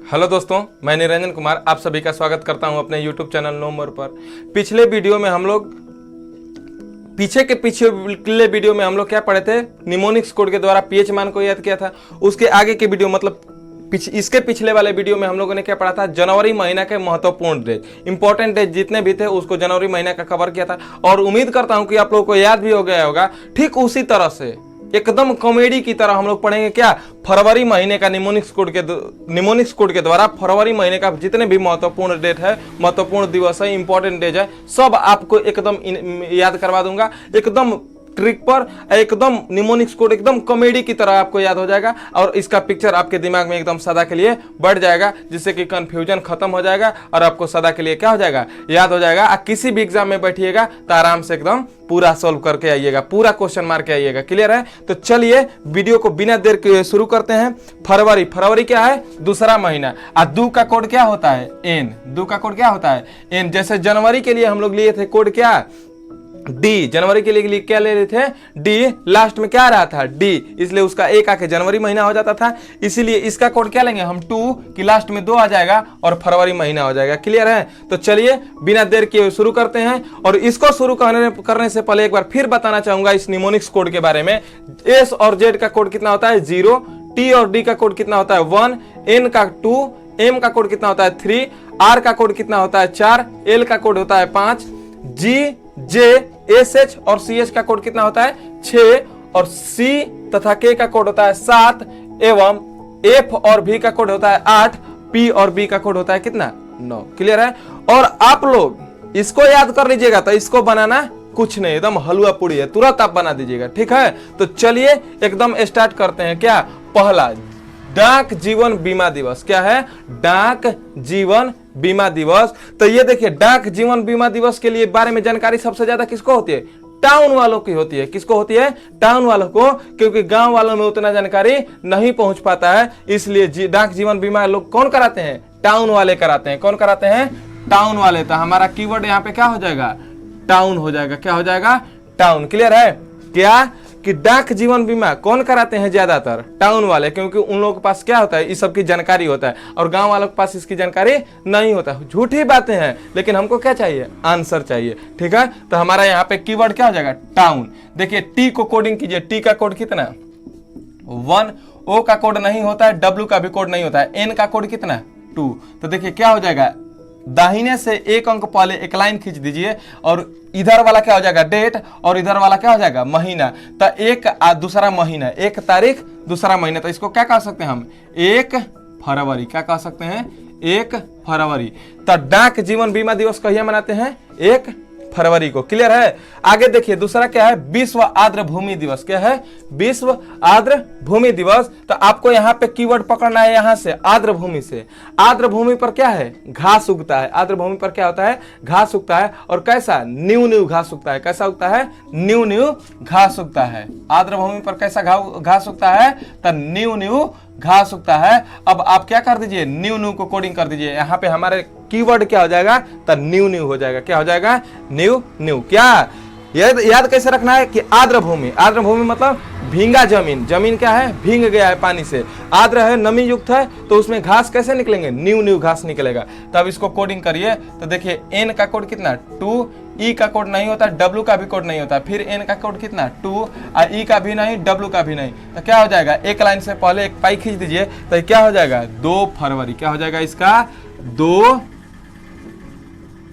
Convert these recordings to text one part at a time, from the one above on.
Hello दोस्तों, मैं निरंजन कुमार आप सभी का स्वागत करता हूं अपने YouTube चैनल नो मोर पर। पिछले वीडियो में हम लोग पिछले वीडियो में हम लोग क्या पढ़े थे? निमोनिक्स कोड के द्वारा पीएच मान को याद किया था। उसके आगे के वीडियो मतलब इसके पिछले वाले वीडियो में हम लोगों ने क्या पढ़ा था? जनवरी महीना के महत्वपूर्ण डेज, इंपॉर्टेंट डेज जितने भी थे उसको जनवरी महीना का कवर किया था। और उम्मीद करता हूं कि आप लोगों को याद भी हो गया होगा। ठीक उसी तरह से एकदम कॉमेडी की तरह हम लोग पढ़ेंगे क्या? फरवरी महीने का निमोनिक्स कोड के द्वारा फरवरी महीने का जितने भी महत्वपूर्ण डेट है, महत्वपूर्ण दिवस है, इंपॉर्टेंट डेज है, सब आपको एकदम याद करवा दूंगा। एकदम ट्रिक पर, एकदम निमोनिक्स कोड एकदम कॉमेडी की तरह आपको याद हो जाएगा और इसका पिक्चर आपके दिमाग में एकदम सदा के लिए बढ़ जाएगा, जिससे कि कंफ्यूजन खत्म हो जाएगा और आपको सदा के लिए क्या हो जाएगा? याद हो जाएगा। किसी भी एग्जाम में बैठिएगा तो आराम से एकदम पूरा सोल्व करके आइएगा, पूरा क्वेश्चन मार के आइएगा। क्लियर है? तो चलिए वीडियो को बिना देर के शुरू करते हैं। फरवरी क्या है? दूसरा महीना। और दू का कोड क्या होता है? एन। दू का कोड क्या होता है? एन। जैसे जनवरी के लिए हम लोग लिए थे कोड क्या? डी। जनवरी के लिए क्या ले रहे थे? डी। लास्ट में क्या आ रहा था? डी, इसलिए उसका एक आके जनवरी महीना हो जाता था। इसीलिए इसका कोड क्या लेंगे हम? टू, कि लास्ट में 2 आ जाएगा और फरवरी महीना हो जाएगा। क्लियर है? तो चलिए बिना देर किए शुरू करते हैं। और इसको शुरू करने से पहले एक बार फिर बताना चाहूंगा इस निमोनिक्स कोड के बारे में। एस और जेड का कोड कितना होता है? 0। टी और डी का कोड कितना होता है? 1। एन का 2। एम का कोड कितना होता है? 3। आर का कोड कितना होता है? 4। एल का कोड होता है 5। जी, जे, एस, एच और सी एच का कोड कितना होता है? 6। और सी तथा के का कोड होता है 7 एवं एफ और भी का कोड होता है 8। पी और बी का कोड होता है कितना? 9। क्लियर है? और आप लोग इसको याद कर लीजिएगा तो इसको बनाना कुछ नहीं, एकदम हलवा पूड़ी है, तुरंत आप बना दीजिएगा। ठीक है? तो चलिए एकदम स्टार्ट करते हैं। क्या? पहला, डाक जीवन बीमा दिवस। क्या है? डाक जीवन बीमा दिवस। तो ये देखिए, डाक जीवन बीमा दिवस के लिए बारे में जानकारी सबसे ज्यादा किसको होती है? टाउन वालों की होती है। किसको होती है? टाउन वालों को, क्योंकि गांव वालों में उतना जानकारी नहीं पहुंच पाता है। इसलिए डाक जीवन बीमा लोग कौन कराते हैं? टाउन वाले कराते हैं। कौन कराते हैं? टाउन वाले। तो हमारा कीवर्ड यहाँ पे क्या हो जाएगा? टाउन हो जाएगा। क्या हो जाएगा? टाउन। क्लियर है? क्या कि डाक जीवन बीमा कौन कराते हैं? ज्यादातर टाउन वाले, क्योंकि उन लोगों के पास क्या होता है? इस सब की जानकारी होता है और गांव वालों के पास इसकी जानकारी नहीं होता। झूठी बातें हैं, लेकिन हमको क्या चाहिए? आंसर चाहिए। ठीक है? तो हमारा यहाँ पे कीवर्ड क्या हो जाएगा? टाउन। देखिए, टी को कोडिंग कीजिए। टी का कोड कितना? 1। ओ का कोड नहीं होता है, डब्ल्यू का भी कोड नहीं होता है। एन का कोड कितना? 2। तो देखिए क्या हो जाएगा? दाहिने से एक अंक पहले एक लाइन खींच दीजिए और इधर वाला क्या हो जाएगा? डेट, और इधर वाला क्या हो जाएगा? महीना। तो एक दूसरा महीना, 1 तारीख दूसरा महीना। तो इसको क्या कह सकते हैं हम? 1 फरवरी। क्या कह सकते हैं? 1 फरवरी। तो डाक जीवन बीमा दिवस कहिए मनाते हैं? 1 फरवरी को। क्लियर है? आगे देखिए, दूसरा क्या है? विश्व आर्द्र भूमि दिवस। क्या है? विश्व आर्द्र भूमि दिवस। तो आपको यहाँ पे कीवर्ड पकड़ना है, यहाँ से आर्द्र भूमि से। आर्द्र भूमि पर क्या है? घास उगता है। आर्द्र भूमि पर क्या होता है? घास उगता है। और कैसा? न्यू घास उगता है। कैसा उगता है? न्यू घास उगता है। आर्द्र भूमि पर कैसा घास उगता है? तो न्यू घास उगता है। अब आप क्या कर दीजिए? न्यू को कोडिंग कर दीजिए। यहाँ पे हमारे कीवर्ड क्या हो जाएगा? तो न्यू हो जाएगा। क्या हो जाएगा? न्यू। क्या याद कैसे रखना है? कि आर्द्र भूमि। आर्द्र भूमि मतलब भींगा जमीन। जमीन क्या है? भींग गया है पानी से। आर्द्र है, नमी युक्त है, तो उसमें घास कैसे निकलेंगे? न्यू घास निकलेगा। तब इसको कोडिंग करिए। तो देखिए, एन का कोड कितना? 2। ई का कोड नहीं होता, डब्ल्यू का भी कोड नहीं होता। फिर एन का कोड कितना? 2। और ई का भी नहीं, डब्ल्यू का भी नहीं। तो क्या हो जाएगा? एक लाइन से पहले एक पाई खींच दीजिए। तो क्या हो जाएगा? 2 फरवरी। क्या हो जाएगा इसका? 2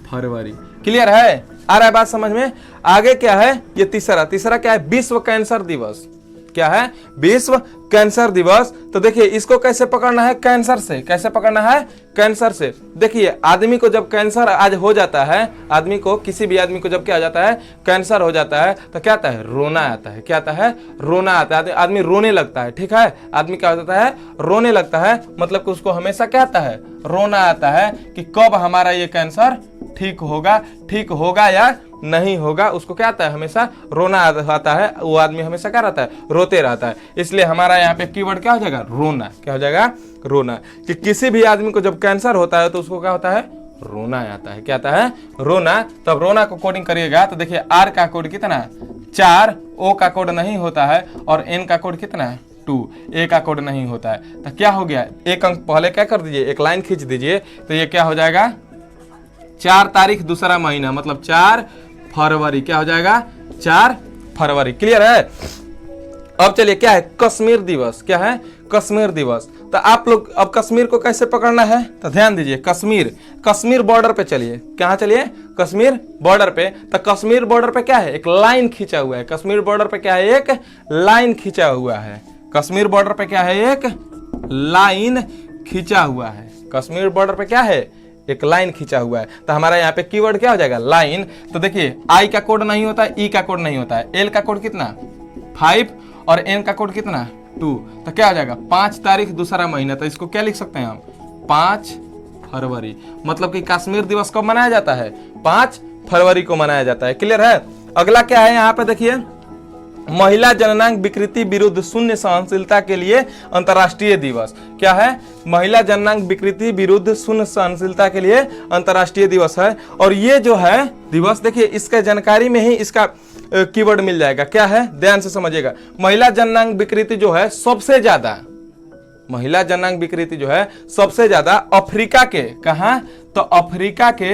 फरवरी। क्लियर है? आ रहा है बात समझ में? आगे क्या है? ये तीसरा क्या है? विश्व कैंसर दिवस। क्या है? विश्व कैंसर दिवस। तो देखिए, इसको कैसे पकड़ना है? कैंसर से। कैसे पकड़ना है? कैंसर से। देखिए, आदमी को जब कैंसर आज हो जाता है, आदमी को, किसी भी आदमी को जब क्या हो जाता है? कैंसर हो जाता है, तो क्या आता है? रोना आता है। क्या आता है? रोना आता है। आदमी रोने लगता है। ठीक है? आदमी क्या हो जाता है? रोने लगता है। मतलब कि उसको हमेशा क्या आता है? रोना आता है कि कब हमारा ये कैंसर ठीक होगा या नहीं होगा। उसको क्या आता है? हमेशा रोना आता है। वो आदमी हमेशा क्या रहता है? रोते रहता है। इसलिए हमारा यहाँ पे कीवर्ड क्या हो जाएगा? रोना। क्या हो जाएगा? रोना। कि किसी भी आदमी को जब कैंसर होता है तो उसको क्या होता है? रोना आता है। क्या आता है? रोना। तब रोना को कोडिंग करिएगा। तो देखिए, आर का कोड कितना है? 4। ओ का कोड नहीं होता है और एन का कोड कितना है? 2, ए का कोड नहीं होता है। तो क्या हो गया, एक अंक पहले क्या कर दीजिए, एक लाइन खींच दीजिए, तो ये क्या हो जाएगा 4 तारीख दूसरा महीना, मतलब 4 फरवरी। क्या हो जाएगा 4 फरवरी। क्लियर है। अब चलिए क्या है, कश्मीर दिवस। क्या है, कश्मीर दिवस। तो आप लोग अब कश्मीर को कैसे पकड़ना है, तो ध्यान दीजिए, कश्मीर बॉर्डर पे चलिए। कहाँ चलिए, कश्मीर बॉर्डर पे। तो कश्मीर बॉर्डर पे क्या है, एक लाइन खींचा हुआ है। कश्मीर बॉर्डर पे क्या है, एक लाइन खींचा हुआ है। कश्मीर बॉर्डर पे क्या है, एक लाइन खींचा हुआ है। कश्मीर बॉर्डर पे क्या है, एक लाइन खींचा हुआ है। तो हमारा यहाँ पे कीवर्ड क्या हो जाएगा, लाइन। तो देखिए आई का कोड नहीं होता है, ई का कोड नहीं होता है, एल का कोड कितना 5 और एन का कोड कितना 2। तो क्या हो जाएगा 5 तारीख दूसरा महीना। तो इसको क्या लिख सकते हैं हम, 5 फरवरी। मतलब कि कश्मीर दिवस कब मनाया जाता है, 5 फरवरी को मनाया जाता है। क्लियर है। अगला क्या है, यहाँ पे देखिए, महिला जननांग विकृति विरुद्ध शून्य सहनशीलता के लिए अंतर्राष्ट्रीय दिवस। क्या है, महिला जननांग विकृति विरुद्ध शून्य सहनशीलता के लिए अंतर्राष्ट्रीय दिवस है। और ये जो है दिवस, देखिए इसका जानकारी में ही इसका कीवर्ड मिल जाएगा। क्या है, ध्यान से समझिएगा। महिला जननांग विकृति जो है सबसे ज्यादा, महिला जननांग विकृति जो है सबसे ज्यादा अफ्रीका के, कहा, तो अफ्रीका के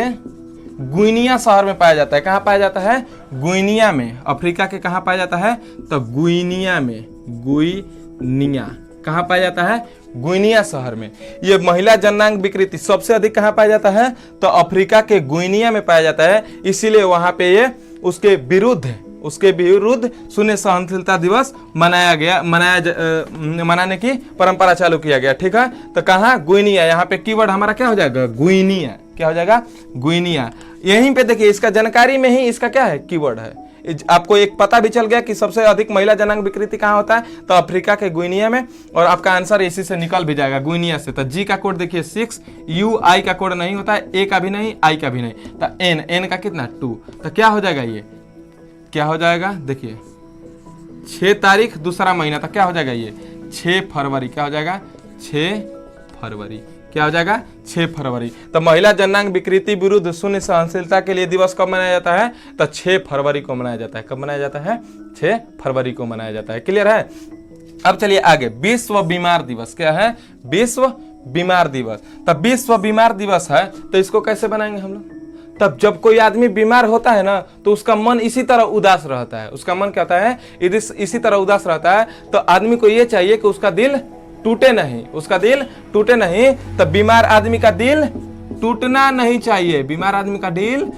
गुइनिया शहर में पाया जाता है। कहाँ पाया जाता है, गुइनिया में। अफ्रीका के कहाँ पाया जाता है, तो गुइनिया में। गुइनिया कहाँ पाया जाता है, गुइनिया शहर में। ये महिला जननांग विकृति सबसे अधिक कहाँ पाया जाता है, तो अफ्रीका के गुइनिया में पाया जाता है। इसीलिए वहां पे ये उसके विरुद्ध शून्य सहनशीलता दिवस मनाने की परंपरा चालू किया गया। ठीक है। तो कहाँ, गुइनिया। यहाँ पे कीवर्ड हमारा क्या हो जाएगा, गुइनिया। क्या हो जाएगा, गुइनिया। यहीं पे देखिए इसका जानकारी में ही इसका क्या है, कीवर्ड है। आपको एक पता भी चल गया कि सबसे अधिक महिला जननांग विकृति कहाँ होता है, तो अफ्रीका के गुइनिया में। और आपका आंसर इसी से निकल भी जाएगा, गुइनिया से। तो जी का कोड देखिए 6, यू आई का कोड नहीं होता है, ए का भी नहीं, आई का भी नहीं। तो एन का कितना 2। तो क्या हो जाएगा, ये क्या हो जाएगा, देखिए 6 तारीख दूसरा महीना। तो क्या हो जाएगा, ये 6 फरवरी। क्या हो जाएगा, 6 फरवरी। क्या हो जाएगा, 6 फरवरी। तो महिला जननांग विकृति विरुद्ध शून्य सहनशीलता के लिए दिवस कब मनाया जाता है, तो 6 फरवरी को मनाया जाता है। कब मनाया जाता है, 6 फरवरी को मनाया जाता है। क्लियर है। अब चलिए आगे, विश्व बीमार दिवस। क्या है, विश्व बीमार दिवस। तब विश्व बीमार दिवस है, तो इसको कैसे बनाएंगे हम लोग, तब जब कोई आदमी बीमार होता है ना, तो उसका मन इसी तरह उदास रहता है। उसका मन क्या होता है, इसी तरह उदास रहता है। तो आदमी को ये चाहिए कि उसका दिल टूटे नहीं, उसका दिल टूटे नहीं। तो बीमार आदमी का दिल टूटना नहीं चाहिए। बीमार आदमी का दिल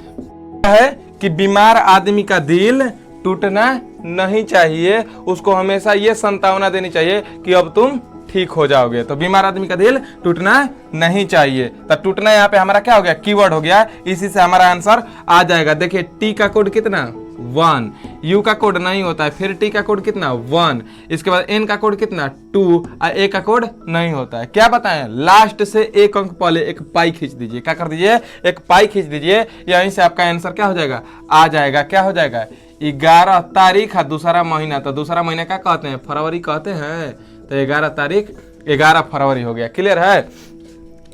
है कि बीमार आदमी का दिल टूटना नहीं चाहिए। उसको हमेशा ये संतावना देनी चाहिए कि अब तुम ठीक हो जाओगे। तो बीमार आदमी का दिल टूटना नहीं चाहिए। तो टूटना यहाँ पे हमारा क्या हो गया, कीवर्ड हो गया। इसी से हमारा आंसर आ जाएगा। देखिए टी का कोड कितना 1, यू का कोड नहीं होता है, फिर टी का कोड कितना 1, इसके बाद एन का कोड कितना 2 और ए का कोड नहीं होता है। क्या बताएं, लास्ट से एक अंक पहले एक पाई खींच दीजिए। क्या कर दीजिए, एक पाई खींच दीजिए। यहीं से आपका आंसर क्या हो जाएगा, आ जाएगा। क्या हो जाएगा, 11 तारीख है दूसरा महीना। तो दूसरा महीना क्या कहते हैं, फरवरी कहते हैं। तो 11 तारीख 11 फरवरी हो गया। क्लियर है।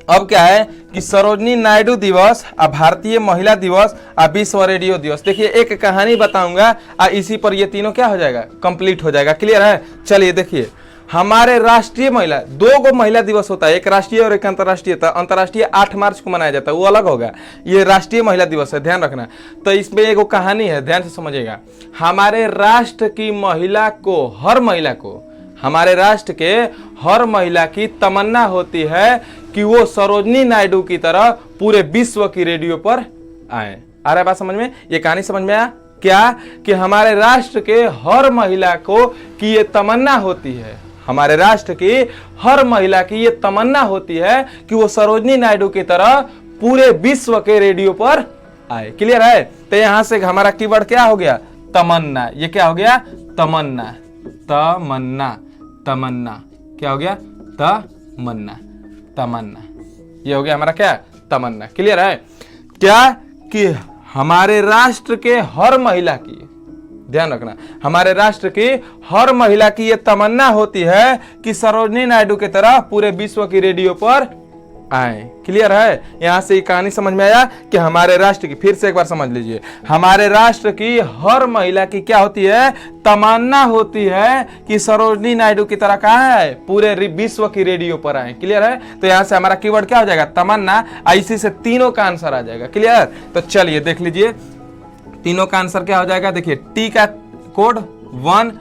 अब क्या है कि सरोजनी नायडू दिवस, भारतीय महिला दिवस, विश्व रेडियो दिवस। देखिए एक कहानी बताऊंगा, इसी पर ये तीनों क्या हो जाएगा, कंप्लीट हो जाएगा। क्लियर है। चलिए देखिए, हमारे राष्ट्रीय महिला, 2 महिला दिवस होता है, एक राष्ट्रीय और एक अंतर्राष्ट्रीय। था अंतर्राष्ट्रीय 8 मार्च को मनाया जाता है, वो अलग होगा। ये राष्ट्रीय महिला दिवस है, ध्यान रखना। तो इसमें एक कहानी है, ध्यान से समझिएगा। हमारे राष्ट्र की महिला को, हर महिला को, हमारे राष्ट्र के हर महिला की तमन्ना होती है कि वो सरोजनी नायडू की तरह पूरे विश्व की रेडियो पर आए। आ रहा है बात समझ में, ये कहानी समझ में आया क्या, कि हमारे राष्ट्र के हर महिला को की ये तमन्ना होती है, हमारे राष्ट्र की हर महिला की ये तमन्ना होती है कि वो सरोजनी नायडू की तरह पूरे विश्व के रेडियो पर आए। क्लियर है। तो यहां से हमारा कीवर्ड क्या हो गया, तमन्ना। ये क्या हो गया, तमन्ना। तमन्ना, तमन्ना क्या हो गया, तमन्ना, तमन्ना। ये हो गया हमारा क्या, तमन्ना। क्लियर है। क्या कि हमारे राष्ट्र के हर महिला की, ध्यान रखना, हमारे राष्ट्र की हर महिला की यह तमन्ना होती है कि सरोजनी नायडू की तरह पूरे विश्व की रेडियो पर आए। क्लियर है? यहां से ये कहानी समझ में आया कि हमारे राष्ट्र की, फिर से एक बार समझ लीजिए, हमारे राष्ट्र की हर महिला की क्या होती है? तमन्ना होती है कि सरोजिनी नायडू की तरह कहा है, पूरे विश्व की रेडियो पर आए। क्लियर है? तो यहां से हमारा कीवर्ड क्या हो जाएगा? तमन्ना। इसी से तीनों का आंसर आ जाएगा। क्लियर? तो चलिए देख लीजिए तीनों का आंसर क्या हो जाएगा। देखिए टी का कोड 1,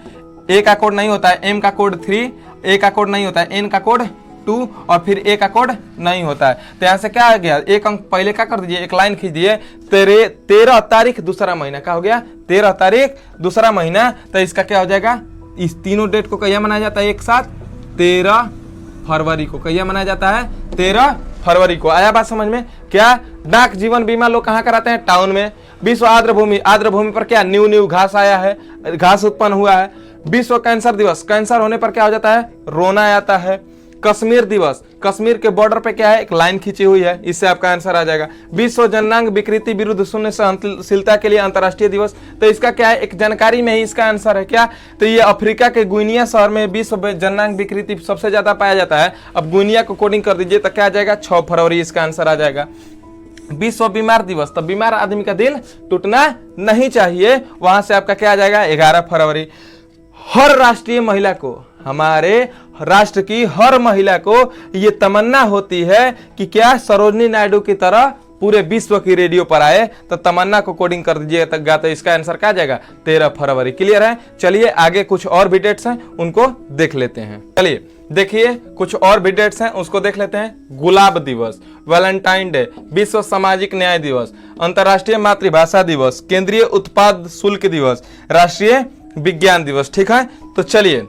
ए का कोड नहीं होता है, एम का कोड 3, ए का कोड नहीं होता है, एन का कोड 2 और फिर ए का कोड नहीं होता है। तो यहां से क्या आ गया? एक अंक पहले क्या कर दीजिए, एक लाइन खींच दिए, 13 तारीख दूसरा महीना। क्या हो गया? 13 तारीख दूसरा महीना। तो इसका क्या हो जाएगा? इस तीनों डेट को कहिया मनाया जाता है एक साथ? 13 फरवरी को। कहिया मनाया जाता है? 13 फरवरी को। आया बात समझ में? क्या डाक जीवन बीमा लोग कहाँ कराते हैं? टाउन में। विश्व आर्द्रभूमि, आर्द्रभूमि पर क्या न्यू घास आया है, घास उत्पन्न हुआ है। विश्व कैंसर दिवस, कैंसर होने पर क्या हो जाता है? रोना आता है। कश्मीर दिवस, कश्मीर के बॉर्डर पे क्या है? एक लाइन खींची हुई है, इससे आपका आंसर आ जाएगा। विश्व जननांग विकृति विरुद्ध शून्य सहनशीलता के लिए अंतर्राष्ट्रीय दिवस। तो इसका क्या है? एक जानकारी में ही इसका आंसर है। क्या? तो ये अफ्रीका के गुइनिया शहर में विश्व जननांग विकृति सबसे ज्यादा पाया जाता है। अब गुइनिया को कोडिंग कर दीजिए तो क्या आ जाएगा? 6 फरवरी इसका आंसर आ जाएगा। विश्व बीमार दिवस, तो बीमार आदमी का दिल टूटना नहीं चाहिए, वहां से आपका क्या आ जाएगा? 11 फरवरी। हर राष्ट्रीय महिला को, हमारे राष्ट्र की हर महिला को ये तमन्ना होती है कि क्या सरोजिनी नायडू की तरह पूरे विश्व की रेडियो पर आए। तो तमन्ना को कोडिंग कर दीजिएगा तो इसका आंसर क्या आ जाएगा? 13 फरवरी। क्लियर है? चलिए आगे कुछ और भी डेट्स हैं उनको देख लेते हैं। चलिए देखिए कुछ और भी डेट्स हैं उसको देख लेते हैं। गुलाब दिवस, वैलेंटाइन डे, विश्व सामाजिक न्याय दिवस, अंतर्राष्ट्रीय मातृभाषा दिवस, केंद्रीय उत्पाद शुल्क दिवस, राष्ट्रीय विज्ञान दिवस। ठीक है? तो चलिए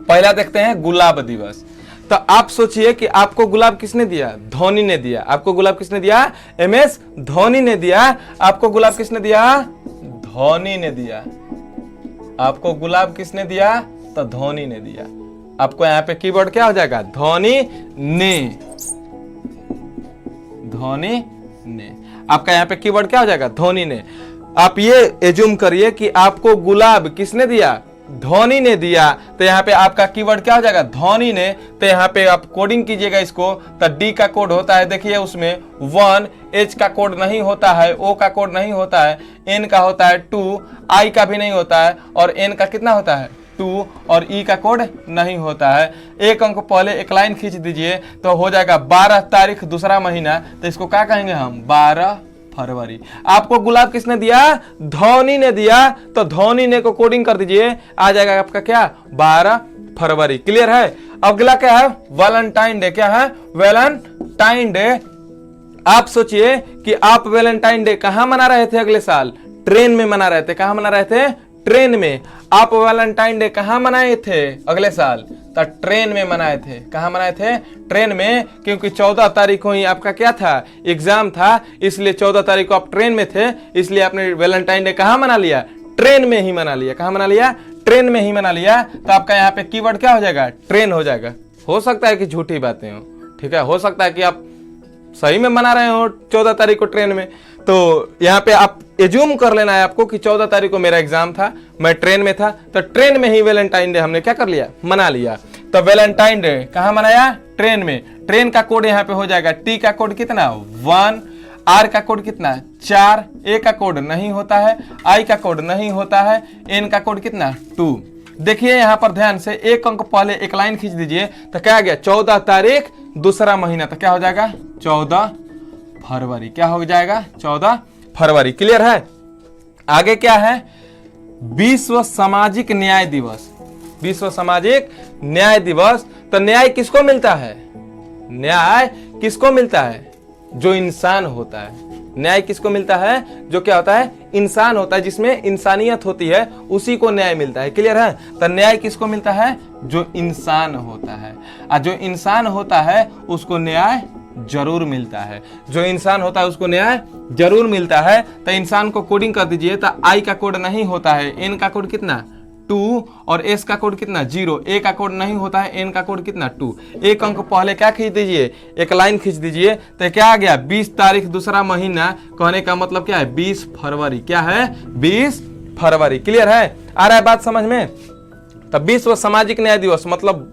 पहला देखते हैं गुलाब दिवस। तो आप सोचिए कि आपको गुलाब किसने दिया? धोनी ने दिया। आपको गुलाब किसने दिया? MS धोनी ने दिया। आपको गुलाब किसने दिया? धोनी ने दिया। आपको गुलाब किसने दिया? तो धोनी ने दिया। आपको यहां पे कीवर्ड क्या हो जाएगा? धोनी ने। धोनी ने। आपका यहां पे कीवर्ड क्या हो जाएगा? धोनी ने। आप ये एज्यूम करिए कि आपको गुलाब किसने दिया? धोनी ने दिया। तो यहाँ पे आपका कीवर्ड क्या हो जाएगा? धोनी ने। तो यहाँ पे आप कोडिंग कीजिएगा इसको। तो डी का कोड होता है, देखिए उसमें 1, एच का कोड नहीं होता है, ओ का कोड नहीं होता है, एन का होता है 2, आई का भी नहीं होता है, और एन का कितना होता है? 2, और ई का कोड नहीं होता है। एक अंक पहले एक लाइन खींच दीजिए तो हो जाएगा 12 तारीख दूसरा महीना। तो इसको क्या कहेंगे हम? 12 फरवरी। आपको गुलाब किसने दिया? धोनी ने दिया। तो धोनी ने को कोडिंग कर दीजिए, आ जाएगा आपका क्या? 12 फरवरी। क्लियर है? अगला क्या है? Valentine day. क्या है? Valentine day. आप सोचिए कि आप वैलेंटाइन डे कहां मना रहे थे अगले साल? ट्रेन में मना रहे थे। कहां मना रहे थे? ट्रेन में। आप वैलेंटाइन डे कहां मनाए थे अगले साल? तो ट्रेन में मनाए थे। कहां मनाए थे? ट्रेन में, क्योंकि 14 तारीख को ही आपका क्या था? एग्जाम था, इसलिए 14 तारीख को आप ट्रेन में थे, इसलिए आपने वैलेंटाइन डे कहां मना लिया? ट्रेन में ही मना लिया। कहां मना लिया? ट्रेन में ही मना लिया। तो आपका यहाँ पे कीवर्ड क्या हो जाएगा? ट्रेन हो जाएगा। हो सकता है कि झूठी बातें हो, ठीक है? हो सकता है कि आप सही में मना रहे हो 14 तारीख को ट्रेन में। तो यहाँ पे आप एज्यूम कर लेना है आपको कि 14 तारीख को मेरा एग्जाम था, मैं ट्रेन में था, तो ट्रेन में ही वैलेंटाइन डे हमने क्या कर लिया? मना लिया। तो वैलेंटाइन डे कहां मनाया? ट्रेन में। ट्रेन का कोड यहाँ पे हो जाएगा, टी का कोड कितना? 1, आर का कोड कितना? 4, ए का कोड नहीं होता है, आई का कोड नहीं होता है, एन का कोड कितना? 2। देखिए यहां पर ध्यान से, एक अंक पहले एक लाइन खींच दीजिए तो क्या आ गया? 14 तारीख दूसरा महीना। तो क्या हो जाएगा? 14 फरवरी। क्या हो जाएगा? 14 फरवरी। क्लियर है? आगे क्या है? विश्व सामाजिक न्याय दिवस। विश्व सामाजिक न्याय दिवस। तो न्याय किसको मिलता है? न्याय किसको मिलता है? जो इंसान होता है। न्याय किसको मिलता है? जो क्या होता है? इंसान होता है, जिसमें इंसानियत होती है, उसी को न्याय मिलता है। क्लियर है? तो न्याय किसको मिलता है? जो इंसान होता है। और जो इंसान होता है उसको न्याय जरूर मिलता है। जो इंसान होता है उसको न्याय जरूर मिलता है। तो इंसान को कोडिंग कर दीजिए। तो आई का कोड नहीं होता है, एन का कोड कितना? 2, और एस का कोड कितना? 0, ए का कोड नहीं होता है, एन का कोड कितना? 2। एक अंक पहले क्या खींच दीजिए? एक लाइन खींच दीजिए। तो क्या आ गया? 20 तारीख दूसरा महीना। कहने का मतलब क्या है? 20 फरवरी। क्या है? 20 फरवरी। क्लियर है? आ रहा है बात समझ में? तो विश्व सामाजिक न्याय दिवस मतलब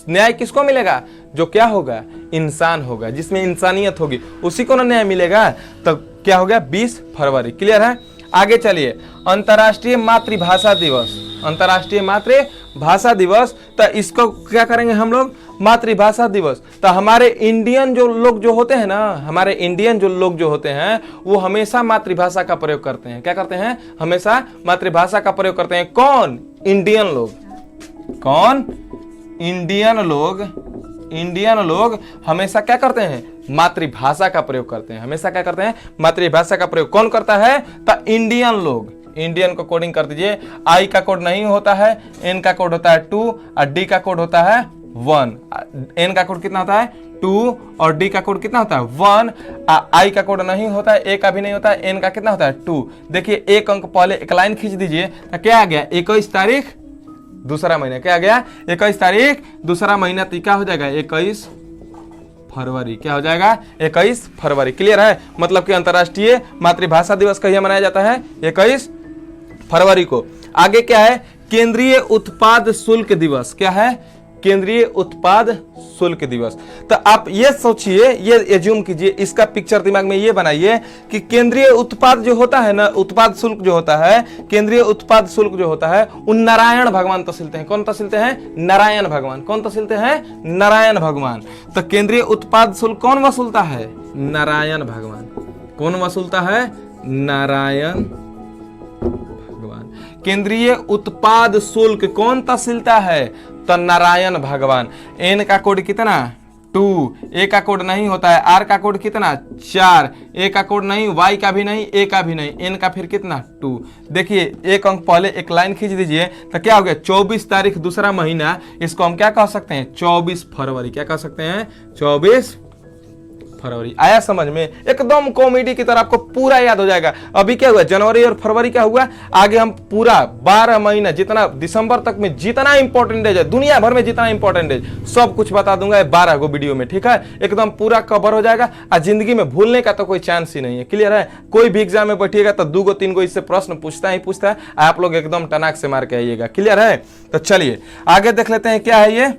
न्याय किसको मिलेगा? जो क्या होगा? इंसान होगा, जिसमें इंसानियत होगी, उसी को ना न्याय मिलेगा। तो क्या हो गया? 20 फरवरी। क्लियर है? आगे चलिए, अंतर्राष्ट्रीय मातृभाषा दिवस। अंतर्राष्ट्रीय मातृभाषा दिवस, तो इसको क्या करेंगे हम लोग? मातृभाषा दिवस। तो हमारे इंडियन जो लोग जो होते हैं ना, हमारे इंडियन जो लोग जो होते हैं वो हमेशा मातृभाषा का प्रयोग करते हैं। क्या करते हैं? हमेशा मातृभाषा का प्रयोग करते हैं। कौन? इंडियन लोग। कौन? इंडियन लोग। इंडियन लोग हमेशा क्या करते हैं? मातृभाषा का प्रयोग करते हैं। हमेशा क्या करते हैं? मातृभाषा का प्रयोग कौन करता है? तो इंडियन लोग। इंडियन को कोडिंग कर दीजिए। आई का कोड नहीं होता है, एन का कोड होता है 2 और डी का कोड होता है 1। एन का कोड कितना होता है? 2 और डी का कोड कितना होता है? 1। आई का कोड नहीं होता है, ए का भी नहीं होता है, एन का कितना होता है? 2। देखिए एक अंक पहले एक लाइन खींच दीजिए, तो क्या आ गया? 21 तारीख दूसरा महीना। क्या आ गया? 21 तारीख दूसरा महीना। तो क्या हो जाएगा? 21 फरवरी। क्या हो जाएगा? 21 फरवरी। क्लियर है? मतलब कि अंतर्राष्ट्रीय मातृभाषा दिवस कहिए मनाया जाता है 21 फरवरी को। आगे क्या है? केंद्रीय उत्पाद शुल्क दिवस। क्या है? केंद्रीय उत्पाद शुल्क दिवस। तो आप ये सोचिए, ये एज्यूम कीजिए, इसका पिक्चर दिमाग में ये बनाइए कि केंद्रीय उत्पाद जो होता है ना, उत्पाद शुल्क जो होता है, केंद्रीय उत्पाद शुल्क जो होता है, वो नारायण भगवान तहसीलते हैं। कौन तहसीलते हैं? नारायण भगवान। कौन तहसीलते हैं? नारायण भगवान। तो केंद्रीय उत्पाद शुल्क कौन वसूलता है? नारायण भगवान। कौन वसूलता है? नारायण भगवान। केंद्रीय उत्पाद शुल्क कौन तहसीलता है? तो नारायण भगवान। एन का कोड कितना? 2। ए का कोड नहीं होता है। आर का कोड कितना? 4। ए का कोड नहीं, वाई का भी नहीं, ए का भी नहीं, एन का फिर कितना? 2। देखिए एक अंक पहले एक लाइन खींच दीजिए, तो क्या हो गया? 24 तारीख दूसरा महीना। इसको हम क्या कह सकते हैं? 24 फरवरी। क्या कह सकते हैं? 24 फरवरी। आया समझ में? एकदम कॉमेडी की तरह आपको पूरा याद हो जाएगा। अभी क्या हुआ? जनवरी और फरवरी क्या हुआ? आगे हम पूरा 12 महीना, जितना दिसंबर तक में जितना इंपॉर्टेंट डेज है, दुनिया भर में जितना इंपॉर्टेंट डेज, सब कुछ बता दूंगा 12 को वीडियो में। ठीक है? एकदम पूरा कवर हो जाएगा और जिंदगी में भूलने का तो कोई चांस ही नहीं है। क्लियर है? कोई भी एग्जाम में बैठिएगा तो 2 3 गो इससे प्रश्न पूछता ही पूछता है। आप लोग एकदम टनाक से मार के आइएगा। क्लियर है? तो चलिए आगे देख लेते हैं। क्या है ये?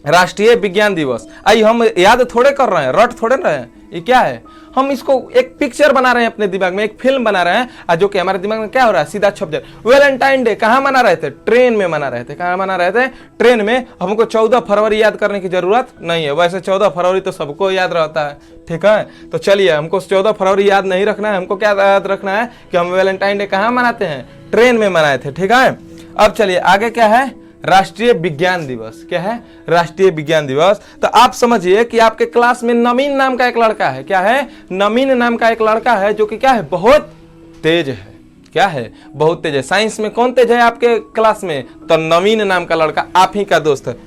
राष्ट्रीय विज्ञान दिवस। आई हम याद थोड़े कर रहे हैं, रट थोड़े रहे हैं। ये क्या है? हम इसको एक पिक्चर बना रहे हैं अपने दिमाग में, एक फिल्म बना रहे हैं, जो कि हमारे दिमाग में क्या हो रहा है? सीधा छप जाए। वैलेंटाइन डे कहाँ मना रहे थे? ट्रेन में मना रहे थे। कहाँ मना रहे थे? ट्रेन में। हमको 14 फरवरी याद करने की जरूरत नहीं है। वैसे 14 फरवरी तो सबको याद रहता है। ठीक है? तो चलिए, हमको 14 फरवरी याद नहीं रखना है। हमको क्या याद रखना है कि हम वैलेंटाइन डे कहाँ मनाते हैं? ट्रेन में मनाए थे। ठीक है? अब चलिए आगे क्या है? राष्ट्रीय विज्ञान दिवस। क्या है? राष्ट्रीय विज्ञान दिवस। तो आप समझिए कि आपके क्लास में नवीन नाम का एक लड़का है। क्या है? नवीन नाम का एक लड़का है, जो कि क्या है? बहुत तेज है। क्या है? बहुत तेज है। साइंस में कौन तेज है आपके क्लास में? तो नवीन नाम का लड़का आप ही का दोस्त है।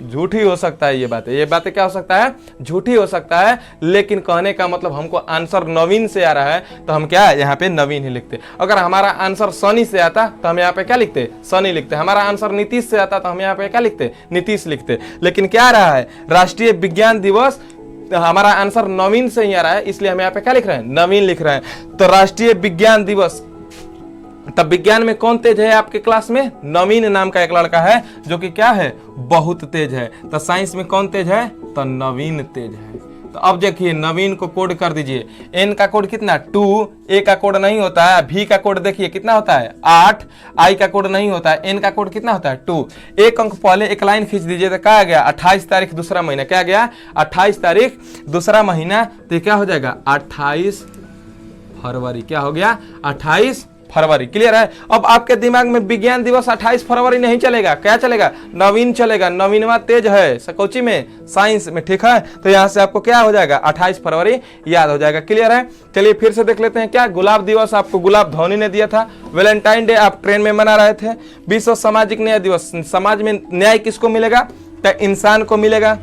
झूठी हो सकता है ये बातें क्या हो सकता है? झूठी हो सकता है, लेकिन कहने का मतलब हमको आंसर नवीन से आ रहा है, तो हम क्या है? यहाँ पे नवीन ही लिखते। अगर हमारा आंसर सनी से आता तो हम यहाँ पे क्या लिखते? सनी लिखते। हमारा आंसर नीतीश से आता तो हम यहाँ पे क्या लिखते? नीतीश लिखते। लेकिन क्या आ रहा है? राष्ट्रीय विज्ञान दिवस, हमारा आंसर नवीन से ही आ रहा है, इसलिए हम यहाँ पे क्या लिख रहे हैं? नवीन लिख रहे हैं। तो राष्ट्रीय विज्ञान दिवस। तब विज्ञान में कौन तेज है आपके क्लास में? नवीन नाम का एक लड़का है, जो कि क्या है? बहुत तेज है। तो साइंस में कौन तेज है? तो नवीन तेज है। तो अब देखिए, नवीन को कोड कर दीजिए। एन का कोड कितना? 2। ए का कोड नहीं होता है। भी का कोड देखिए कितना होता है? 8। आई का कोड नहीं होता है। एन का कोड कितना होता है? 2। एक अंक पहले एक लाइन खींच दीजिए, तो क्या आ गया? 28 तारीख दूसरा महीना। क्या गया? 28 तारीख दूसरा महीना। तो क्या हो जाएगा? 28 फरवरी। क्या हो गया? 28 फरवरी। क्लियर है? अब आपके दिमाग में विज्ञान दिवस 28 फरवरी नहीं चलेगा। क्या चलेगा? नवीन चलेगा। नवीनवा तेज है सकौची में, साइंस में। ठीक है? तो यहां से आपको क्या हो जाएगा? 28 फरवरी याद हो जाएगा। क्लियर है? चलिए फिर से देख लेते हैं। क्या? गुलाब दिवस आपको गुलाब ध्वनि ने दिया था। वैलेंटाइन डे आप ट्रेन में मना रहे थे। विश्व सामाजिक न्याय दिवस, समाज में न्याय किसको मिलेगा? तो इंसान को मिलेगा।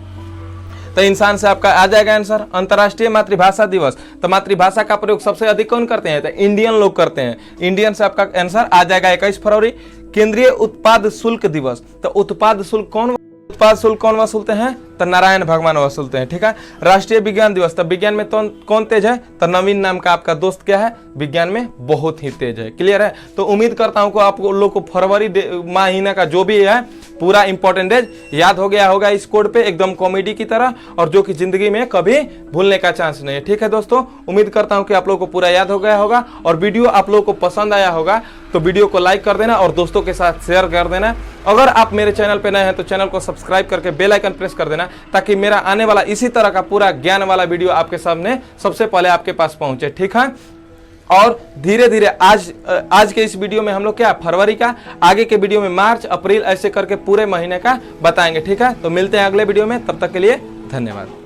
तो इंसान से आपका आ जाएगा आंसर। अंतर्राष्ट्रीय मातृभाषा दिवस, तो मातृभाषा का प्रयोग सबसे अधिक कौन करते हैं? तो इंडियन लोग करते हैं। इंडियन से आपका आंसर आ जाएगा 21 फरवरी। केंद्रीय उत्पाद शुल्क दिवस, तो उत्पाद शुल्क कौन वसूलते हैं? तो नारायण भगवान वसूलते हैं। ठीक है? राष्ट्रीय विज्ञान दिवस, तो विज्ञान में तो कौन तेज है? तो नवीन नाम का आपका दोस्त क्या है? विज्ञान में बहुत ही तेज है। क्लियर है? तो उम्मीद करता हूं कि आप लोग को फरवरी महीना का जो भी है पूरा इंपॉर्टेंट डेज याद हो गया होगा इस कोड पे, एकदम कॉमेडी की तरह, और जो कि जिंदगी में कभी भूलने का चांस नहीं है। ठीक है दोस्तों, उम्मीद करता हूं कि आप लोगों को पूरा याद हो गया होगा और वीडियो आप लोगों को पसंद आया होगा तो वीडियो को लाइक कर देना और दोस्तों के साथ शेयर कर देना। अगर आप मेरे चैनल पे नए हैं तो चैनल को सब्सक्राइब करके बेल आइकन प्रेस कर देना, ताकि मेरा आने वाला इसी तरह का पूरा ज्ञान वाला वीडियो आपके सामने सबसे पहले आपके पास पहुंचे। ठीक है, और धीरे धीरे आज के इस वीडियो में हम लोग क्या फरवरी का, आगे के वीडियो में मार्च, अप्रैल, ऐसे करके पूरे महीने का बताएंगे। ठीक है, तो मिलते हैं अगले वीडियो में, तब तक के लिए धन्यवाद।